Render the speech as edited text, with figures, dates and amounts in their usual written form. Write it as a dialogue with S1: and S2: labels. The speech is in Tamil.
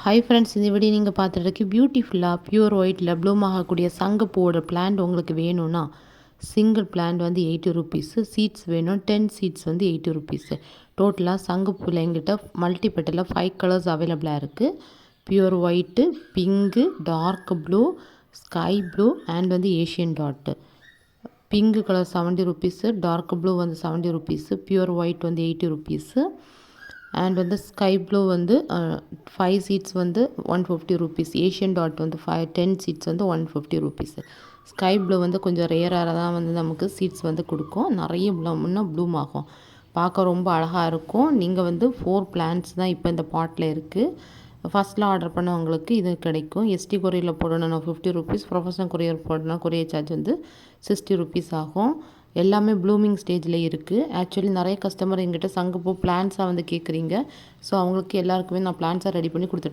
S1: ஹாய் ஃப்ரெண்ட்ஸ், இந்த வீடியோ நீங்கள் பார்த்துட்டு பியூட்டிஃபுல்லாக பியூர் ஒயிட்டில் ப்ளூம் ஆகக்கூடிய சங்குப்பூவோட பிளான்ட் உங்களுக்கு வேணும்னா சிங்கிள் பிளான்ட் வந்து 80 ருபீஸு. சீட்ஸ் வேணும் 10 சீட்ஸ் வந்து 80 ருபீஸு. டோட்டலாக சங்குப்பூவில் எங்கிட்ட மல்டி பெட்டலில் 5 கலர்ஸ் அவைலபிளாக இருக்குது. Pure white, pink, dark blue, sky blue and வந்து Asian dot. Pink colour 70 rupees, dark blue வந்து 70 ருபீஸு, பியூர் ஒயிட் வந்து 80 ருபீஸு அண்ட் வந்து ஸ்கை ப்ளூ வந்து 5 சீட்ஸ் வந்து 150 ருபீஸ். ஏஷியன் டாட் வந்து 10 சீட்ஸ் வந்து 150 ருபீஸு. ஸ்கை ப்ளூ வந்து கொஞ்சம் ரேராக தான் வந்து நமக்கு சீட்ஸ் வந்து கொடுக்கும். நிறைய ப்ளூம் ஆகும், பார்க்க ரொம்ப அழகாக இருக்கும். நீங்கள் வந்து 4 பிளான்ட்ஸ் தான் இப்போ இந்த பாட்டில் இருக்குது. ஃபஸ்ட்டில் ஆர்டர் பண்ணவங்களுக்கு இது கிடைக்கும். எஸ்டி கொரியரில் போடணும்னா 50 ருபீஸ், ப்ரொஃபஷனல் கொரியர் போடணும்னா கொரியர் சார்ஜ் வந்து 60 ருபீஸ் ஆகும். எல்லாமே ப்ளூமிங் ஸ்டேஜில் இருக்குது. ஆக்சுவலி நிறைய கஸ்டமர் எங்கிட்ட சங்குப்பூ பிளான்ஸாக வந்து கேட்குறீங்க. ஸோ அவங்களுக்கு எல்லாருக்குமே நான் பிளான்ஸாக ரெடி பண்ணி கொடுத்துட்ருக்கேன்.